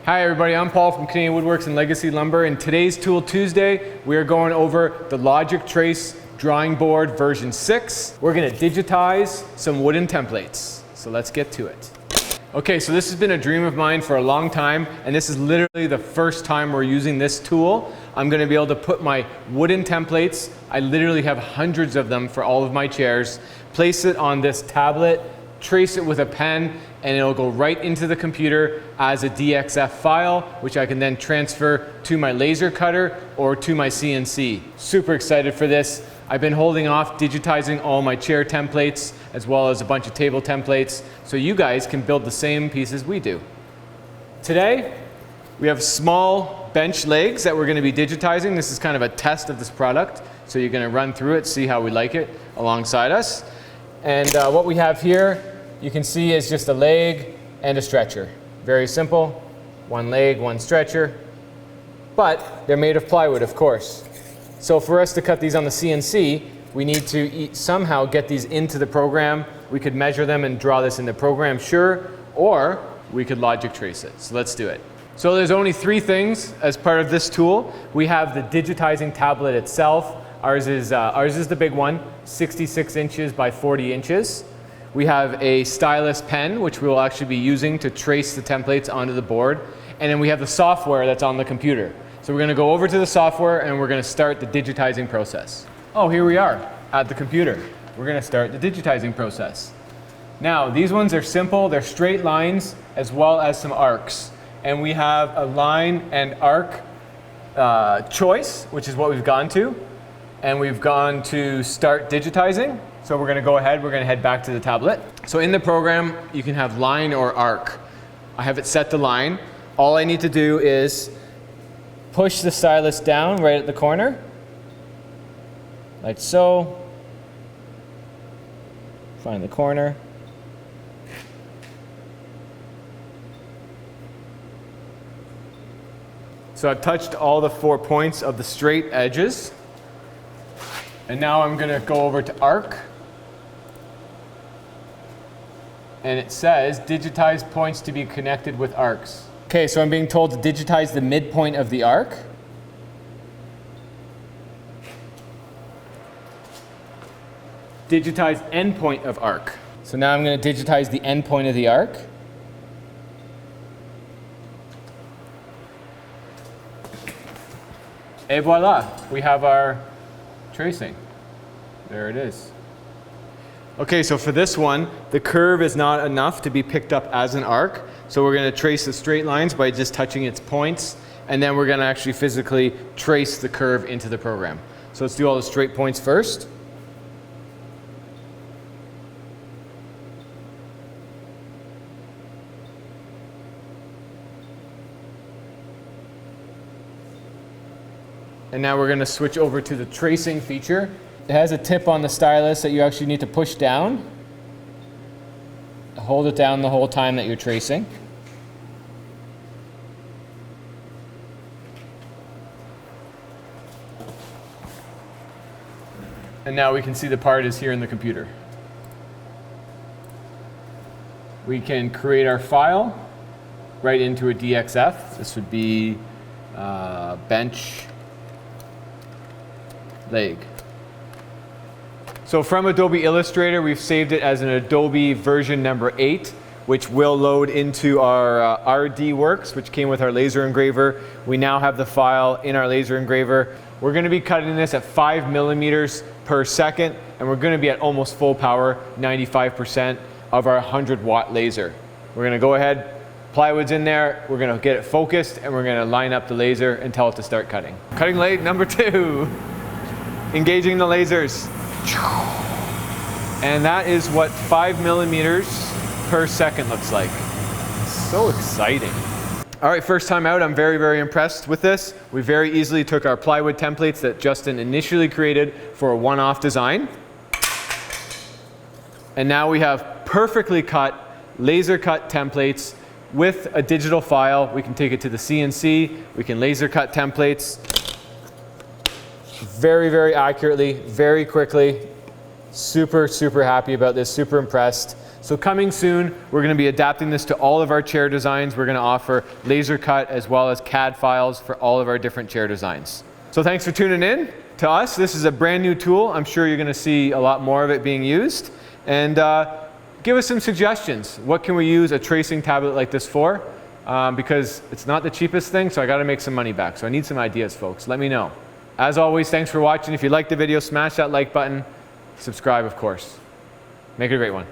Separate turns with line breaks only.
Hi everybody, I'm Paul from Canadian Woodworks and Legacy Lumber. In today's Tool Tuesday, we are going over the Logic Tracer Drawingboard version 6. We're going to digitize some wooden templates. So let's get to it. Okay, so this has been a dream of mine for a long time, and this is literally the first time we're using this tool. I'm going to be able to put my wooden templates, I literally have hundreds of them for all of my chairs, place it on this tablet, trace it with a pen, and it'll go right into the computer as a DXF file, which I can then transfer to my laser cutter or to my CNC. Super excited for this. I've been holding off digitizing all my chair templates as well as a bunch of table templates so you guys can build the same pieces we do. Today, we have small bench legs that we're going to be digitizing. This is kind of a test of this product, so you're going to run through it, see how we like it alongside us. And what we have here, you can see is just a leg and a stretcher. Very simple, one leg, one stretcher, but they're made of plywood, of course. So for us to cut these on the CNC, we need to somehow get these into the program. We could measure them and draw this in the program, sure, or we could Logic trace it. So let's do it. So there's only 3 things as part of this tool. We have the digitizing tablet itself. Ours is the big one, 66 inches by 40 inches. We have a stylus pen, which we will actually be using to trace the templates onto the board. And then we have the software that's on the computer. So we're going to go over to the software and we're going to start the digitizing process. Oh, here we are at the computer. We're going to start the digitizing process. Now, these ones are simple. They're straight lines as well as some arcs. And we have a line and arc choice, which is what we've gone to. And we've gone to start digitizing. So we're going to go ahead, we're going to head back to the tablet. So in the program, you can have line or arc. I have it set to line. All I need to do is push the stylus down right at the corner, like so. Find the corner. So I've touched all the 4 points of the straight edges. And now I'm going to go over to arc. And it says digitize points to be connected with arcs. Okay, so I'm being told to digitize the midpoint of the arc. Digitize endpoint of arc. So now I'm going to digitize the endpoint of the arc. Et voila, we have our tracing. There it is. Okay, so for this one, the curve is not enough to be picked up as an arc. So we're going to trace the straight lines by just touching its points, and then we're going to actually physically trace the curve into the program. So let's do all the straight points first. And now we're going to switch over to the tracing feature. It has a tip on the stylus that you actually need to push down. Hold it down the whole time that you're tracing. And now we can see the part is here in the computer. We can create our file right into a DXF. This would be bench leg. So from Adobe Illustrator, we've saved it as an Adobe version number 8, which will load into our RD Works, which came with our laser engraver. We now have the file in our laser engraver. We're going to be cutting this at 5 millimeters per second, and we're going to be at almost full power, 95% of our 100-watt laser. We're going to go ahead, plywood's in there, we're going to get it focused, and we're going to line up the laser and tell it to start cutting. Cutting leg number 2. Engaging the lasers. And that is what 5 millimeters per second looks like. So exciting. All right, first time out, I'm very, very impressed with this. We very easily took our plywood templates that Justin initially created for a one-off design. And now we have perfectly cut, laser cut templates with a digital file. We can take it to the CNC, we can laser cut templates very, very accurately, very quickly. Super, super happy about this, super impressed. So coming soon, we're going to be adapting this to all of our chair designs. We're going to offer laser cut as well as CAD files for all of our different chair designs. So thanks for tuning in to us. This is a brand new tool. I'm sure you're going to see a lot more of it being used. And give us some suggestions. What can we use a tracing tablet like this for? Because it's not the cheapest thing, so I got to make some money back. So I need some ideas, folks. Let me know. As always, thanks for watching. If you liked the video, smash that like button. Subscribe, of course. Make it a great one.